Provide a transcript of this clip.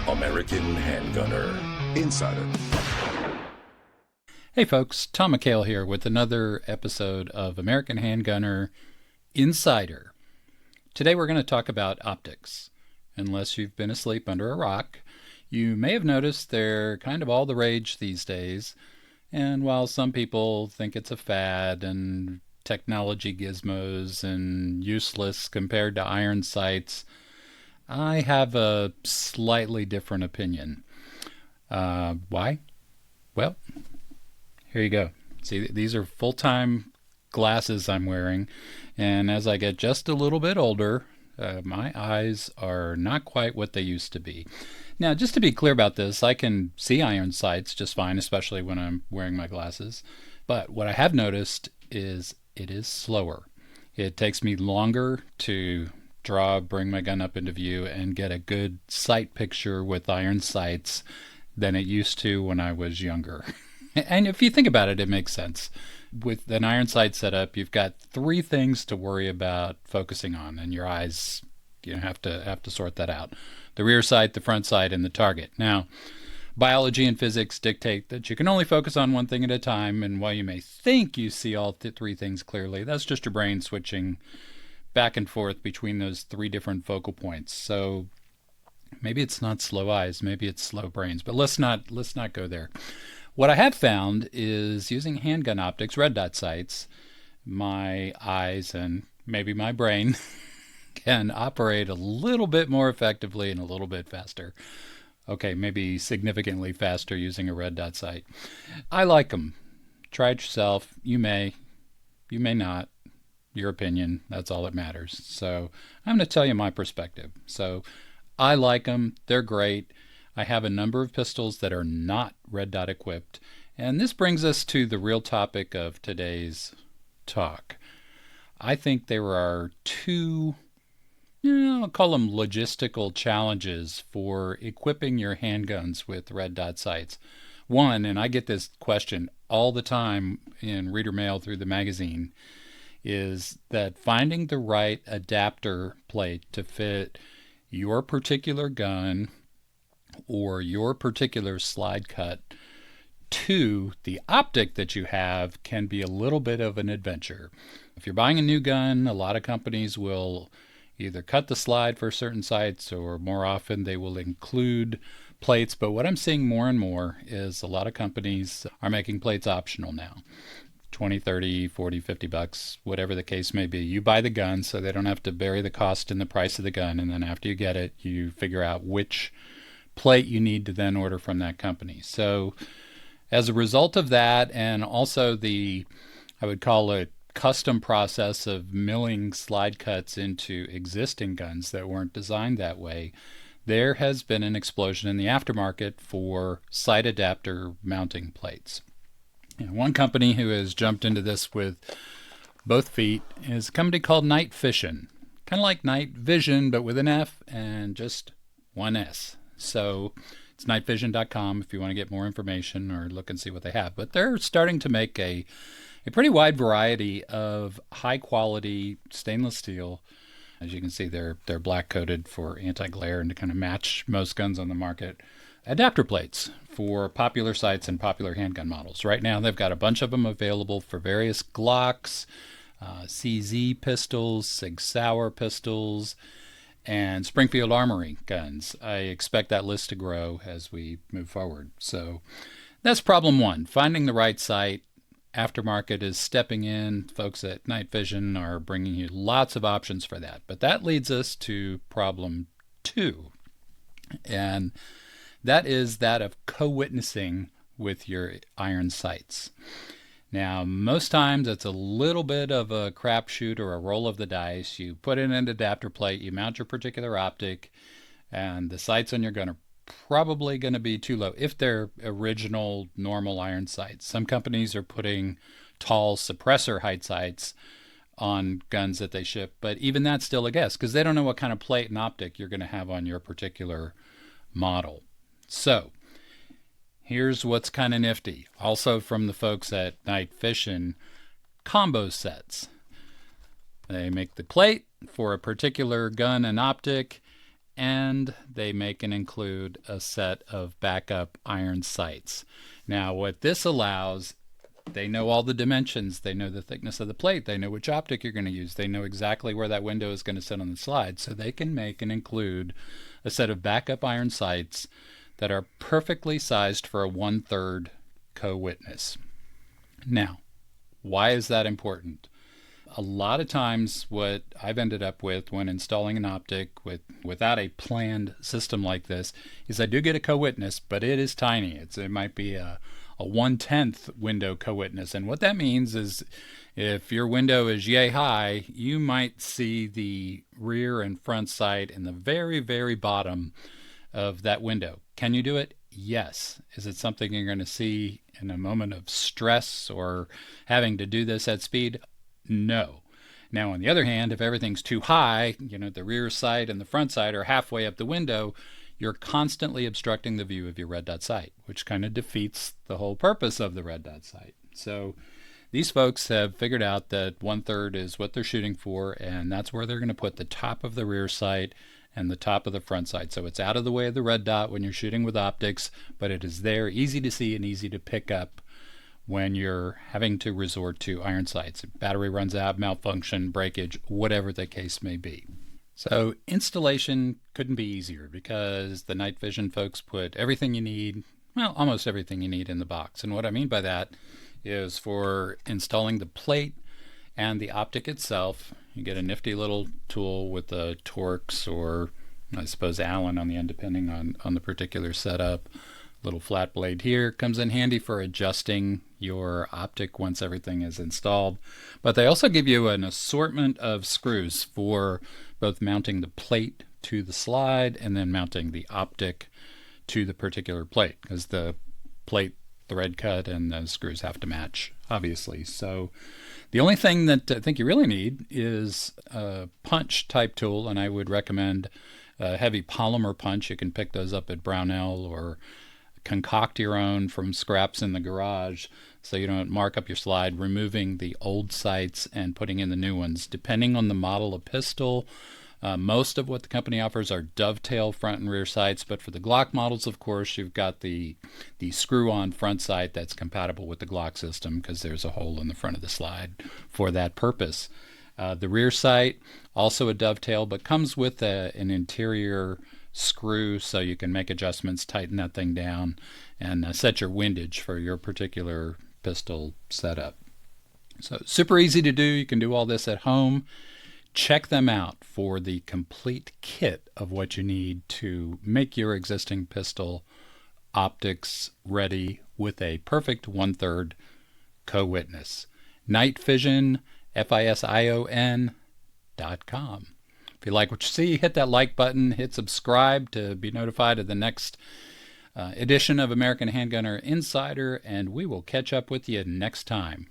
American Handgunner Insider. Hey folks, Tom McHale here with another episode of American Handgunner Insider. Today we're going to talk about optics. Unless you've been asleep under a rock, you may have noticed they're kind of all the rage these days. And while some people think it's a fad and technology gizmos and useless compared to iron sights, I have a slightly different opinion. Why? Well, here you go. See, these are full-time glasses I'm wearing, and as I get just a little bit older, my eyes are not quite what they used to be. Now, just to be clear about this, I can see iron sights just fine, especially when I'm wearing my glasses. But what I have noticed is it is slower. It takes me longer to bring my gun up into view and get a good sight picture with iron sights than it used to when I was younger. And if you think about it, it makes sense. With an iron sight setup, you've got three things to worry about focusing on, and your eyes, have to sort that out: the rear sight, the front sight, and the target. Now, biology and physics dictate that you can only focus on one thing at a time, and while you may think you see all three things clearly, that's just your brain switching back and forth between those three different focal points. So maybe it's not slow eyes, maybe it's slow brains, but let's not go there. What I have found is using handgun optics, red dot sights, my eyes and maybe my brain can operate a little bit more effectively and a little bit faster. Okay, maybe significantly faster using a red dot sight. I like them. Try it yourself. You may not. Your opinion, that's all that matters. So I'm going to tell you my perspective. So I like them. They're great. I have a number of pistols that are not red dot equipped. And this brings us to the real topic of today's talk. I think there are two, I'll call them logistical challenges for equipping your handguns with red dot sights. One, and I get this question all the time in reader mail through the magazine, is that finding the right adapter plate to fit your particular gun or your particular slide cut to the optic that you have can be a little bit of an adventure. If you're buying a new gun, a lot of companies will either cut the slide for certain sights, or more often they will include plates. But what I'm seeing more and more is a lot of companies are making plates optional now. 20, 30, 40, 50 bucks, whatever the case may be. You buy the gun so they don't have to bury the cost in the price of the gun, and then after you get it, you figure out which plate you need to then order from that company. So as a result of that, and also I would call it custom process of milling slide cuts into existing guns that weren't designed that way, there has been an explosion in the aftermarket for sight adapter mounting plates. One company who has jumped into this with both feet is a company called Night Fision. Kind of like Night Vision, but with an F and just one S. So it's nightvision.com if you want to get more information or look and see what they have. But they're starting to make a pretty wide variety of high-quality stainless steel. As you can see, they're black-coated for anti-glare and to kind of match most guns on the market. Adapter plates for popular sights and popular handgun models. Right now, they've got a bunch of them available for various GLOCKs, CZ pistols, SIG SAUER pistols, and Springfield Armory guns. I expect that list to grow as we move forward. So that's problem one, finding the right sight. Aftermarket is stepping in. Folks at Night Fision are bringing you lots of options for that. But that leads us to problem two. And that is that of co-witnessing with your iron sights. Now, most times it's a little bit of a crapshoot or a roll of the dice. You put in an adapter plate, you mount your particular optic, and the sights on your gun are probably going to be too low if they're original normal iron sights. Some companies are putting tall suppressor height sights on guns that they ship, but even that's still a guess because they don't know what kind of plate and optic you're going to have on your particular model. So here's what's kind of nifty. Also from the folks at Night Fision, combo sets. They make the plate for a particular gun and optic, and they make and include a set of backup iron sights. Now, what this allows, they know all the dimensions. They know the thickness of the plate. They know which optic you're going to use. They know exactly where that window is going to sit on the slide. So they can make and include a set of backup iron sights that are perfectly sized for a 1/3 co-witness. Now, why is that important? A lot of times what I've ended up with when installing an optic without a planned system like this is I do get a co-witness, but it is tiny. It might be a 1/10 window co-witness. And what that means is if your window is yay high, you might see the rear and front sight in the very, very bottom of that window. Can you do it? Yes. Is it something you're going to see in a moment of stress or having to do this at speed? No. Now, on the other hand, if everything's too high, the rear sight and the front sight are halfway up the window, you're constantly obstructing the view of your red dot sight, which kind of defeats the whole purpose of the red dot sight. So these folks have figured out that 1/3 is what they're shooting for, and that's where they're going to put the top of the rear sight and the top of the front sight. So it's out of the way of the red dot when you're shooting with optics, but it is there, easy to see and easy to pick up when you're having to resort to iron sights. Battery runs out, malfunction, breakage, whatever the case may be. So installation couldn't be easier because the Night Fision folks put everything you need, well, almost everything you need in the box. And what I mean by that is for installing the plate and the optic itself, you get a nifty little tool with the Torx or I suppose Allen on the end, depending on the particular setup. Little flat blade here comes in handy for adjusting your optic once everything is installed. But they also give you an assortment of screws for both mounting the plate to the slide and then mounting the optic to the particular plate, because the plate thread cut and the screws have to match, obviously. So the only thing that I think you really need is a punch type tool, and I would recommend a heavy polymer punch. You can pick those up at Brownell or concoct your own from scraps in the garage so you don't mark up your slide, removing the old sights and putting in the new ones. Depending on the model of pistol, most of what the company offers are dovetail front and rear sights, but for the GLOCK models, of course, you've got the screw-on front sight that's compatible with the GLOCK system because there's a hole in the front of the slide for that purpose. The rear sight, also a dovetail, but comes with an interior screw so you can make adjustments, tighten that thing down, and set your windage for your particular pistol setup. So super easy to do. You can do all this at home. Check them out for the complete kit of what you need to make your existing pistol optics ready with a perfect 1/3 co-witness. Night Fision, FISION.com. If you like what you see, hit that like button, hit subscribe to be notified of the next edition of American Handgunner Insider, and we will catch up with you next time.